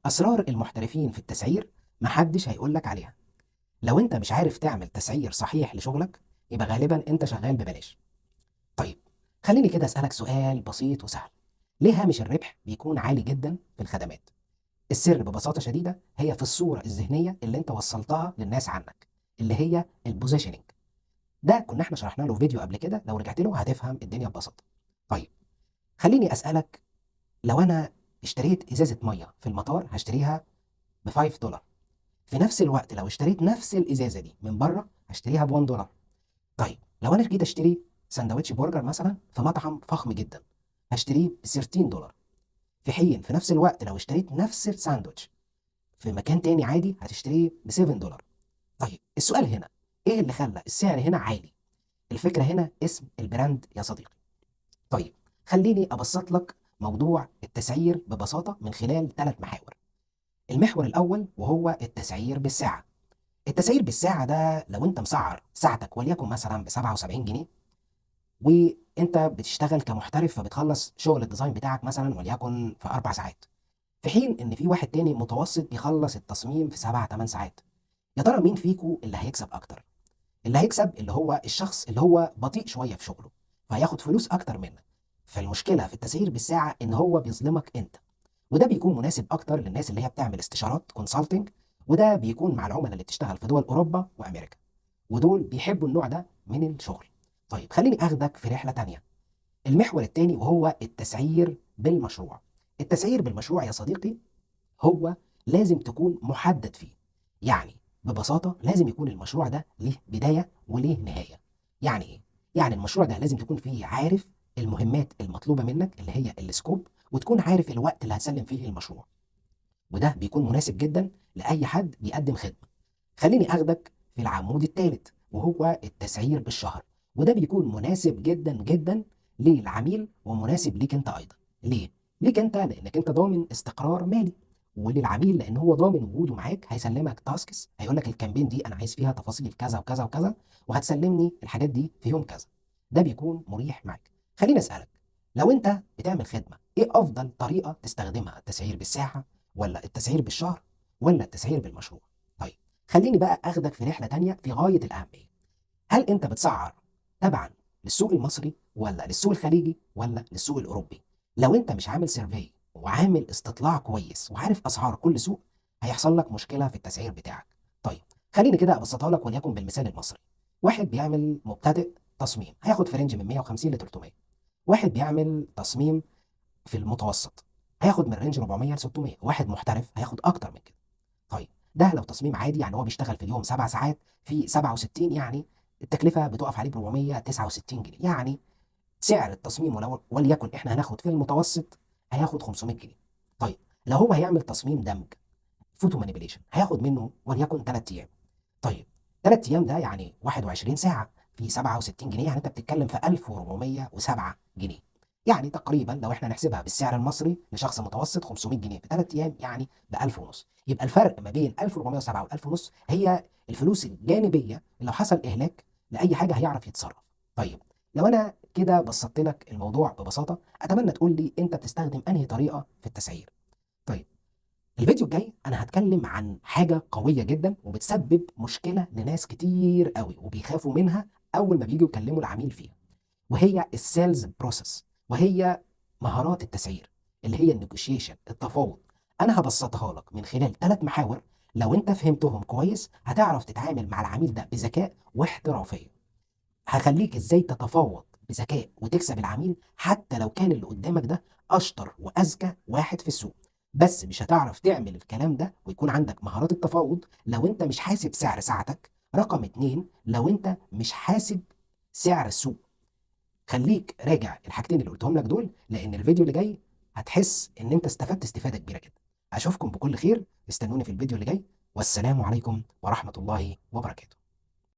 أسرار المحترفين في التسعير محدش هيقولك عليها. لو أنت مش عارف تعمل تسعير صحيح لشغلك يبقى غالبا أنت شغال ببلاش. طيب، خليني كده أسألك سؤال بسيط وسهل. ليه هامش الربح بيكون عالي جدا في الخدمات؟ السر ببساطة شديدة هي في الصورة الذهنية اللي أنت وصلتها للناس عنك، اللي هي البوزيشننج. ده كنا احنا شرحنا له فيديو قبل كده، لو رجعت له هتفهم الدنيا ببساطة. طيب، خليني أسألك، لو أنا اشتريت إزازة مية في المطار هشتريها ب 5 دولار، في نفس الوقت لو اشتريت نفس الازازه دي من بره هشتريها ب 1 دولار. طيب، لو انا جيت اشتري سندوتش برجر مثلا في مطعم فخم جدا هشتريه ب 13 دولار، في حين في نفس الوقت لو اشتريت نفس الساندوتش في مكان تاني عادي هتشتريه ب 7 دولار. طيب، السؤال هنا، ايه اللي خلى السعر هنا عالي؟ الفكره هنا اسم البراند يا صديقي. طيب، خليني ابسط لك موضوع التسعير ببساطه من خلال 3 محاور. المحور الاول وهو التسعير بالساعه. التسعير بالساعة ده لو انت مسعر ساعتك وليكن مثلا ب 77 جنيه، وانت بتشتغل كمحترف فبتخلص شغل الديزاين بتاعك مثلا وليكن في 4 ساعات، في حين ان في واحد تاني متوسط بيخلص التصميم في 7 8 ساعات. يا ترى مين فيكو اللي هيكسب اكتر؟ اللي هيكسب اللي هو الشخص اللي هو بطيء شوية في شغله، فهياخد فلوس اكتر منك. فالمشكلة في التسعير بالساعة ان هو بيظلمك انت، وده بيكون مناسب اكتر للناس اللي هي بتعمل استشارات كونسلتنج، وده بيكون مع العملاء اللي بتشتغل في دول اوروبا وامريكا، ودول بيحبوا النوع ده من الشغل. طيب، خليني اخدك في رحله تانية. المحور التاني وهو التسعير بالمشروع. التسعير بالمشروع يا صديقي هو لازم تكون محدد فيه. يعني ببساطه لازم يكون المشروع ده ليه بدايه وليه نهايه. يعني ايه؟ يعني المشروع ده لازم تكون فيه عارف المهمات المطلوبه منك اللي هي السكوب، وتكون عارف الوقت اللي هتسلم فيه المشروع، وده بيكون مناسب جدا لاي حد بيقدم خدمه. خليني اخدك في العمود الثالث وهو التسعير بالشهر، وده بيكون مناسب جدا جدا للعميل ومناسب ليك انت ايضا. ليه؟ ليك انت لانك انت ضامن استقرار مالي، وللعميل لان هو ضامن وجوده معاك، هيسلمك تاسكس، هيقول لك الكامبين دي انا عايز فيها تفاصيل كذا وكذا وكذا، وهتسلمني الحاجات دي في يوم كذا. ده بيكون مريح معاك. خليني اسالك، لو انت بتعمل خدمه ايه افضل طريقه تستخدمها؟ التسعير بالساعه، ولا التسعير بالشهر، ولا التسعير بالمشروع؟ طيب، خليني بقى اخدك في رحله تانية في غايه الاهميه. هل انت بتسعر تبعا للسوق المصري، ولا للسوق الخليجي، ولا للسوق الاوروبي؟ لو انت مش عامل سيرفي وعامل استطلاع كويس وعارف اسعار كل سوق، هيحصل لك مشكله في التسعير بتاعك. طيب، خليني كده ابسطها لك وليكن بالمثال المصري. واحد بيعمل مبتدئ تصميم هياخد في رينج من 150 ل 300. واحد بيعمل تصميم في المتوسط هياخد من رينج 400 ل 600. واحد محترف هياخد اكتر من كده. طيب، ده لو تصميم عادي، يعني هو بيشتغل في اليوم 7 ساعات في 67، يعني التكلفه بتقف عليه ب 469 جنيه. يعني سعر التصميم وليكن احنا هناخد في المتوسط هياخد 500 جنيه. طيب، لو هو هيعمل تصميم دمج فوتو مانيبيليشن هياخد منه وليكن 3 ايام. طيب، 3 ايام ده يعني 21 ساعه في 67 جنيه، يعني انت بتتكلم في 1407 جنيه. يعني تقريبا لو احنا نحسبها بالسعر المصري لشخص متوسط 500 جنيه في 3 ايام يعني ب 1000 ونص. يبقى الفرق ما بين 1407 و 1000 ونص هي الفلوس الجانبيه اللي لو حصل اهلاك لاي حاجه هيعرف يتصرف. طيب، لو انا كده بسطت لك الموضوع ببساطه، اتمنى تقول لي انت بتستخدم انهي طريقه في التسعير. طيب، الفيديو الجاي انا هتكلم عن حاجه قويه جدا وبتسبب مشكله لناس كتير قوي وبيخافوا منها اول ما بييجوا يكلموا العميل فيها، وهي السيلز بروسيس، وهي مهارات التسعير اللي هي النيجوشيشن، التفاوض. انا هبسطها لك من خلال 3 محاور، لو انت فهمتهم كويس هتعرف تتعامل مع العميل ده بذكاء واحترافيه. هخليك ازاي تتفاوض بذكاء وتكسب العميل حتى لو كان اللي قدامك ده اشطر واذكى واحد في السوق. بس مش هتعرف تعمل الكلام ده ويكون عندك مهارات التفاوض لو انت مش حاسب سعر ساعتك. رقم 2، لو انت مش حاسب سعر السوق. خليك راجع الحاجتين اللي قلتهم لك دول، لان الفيديو اللي جاي هتحس ان انت استفدت استفادة كبيرة جدا. اشوفكم بكل خير، استنوني في الفيديو اللي جاي، والسلام عليكم ورحمة الله وبركاته.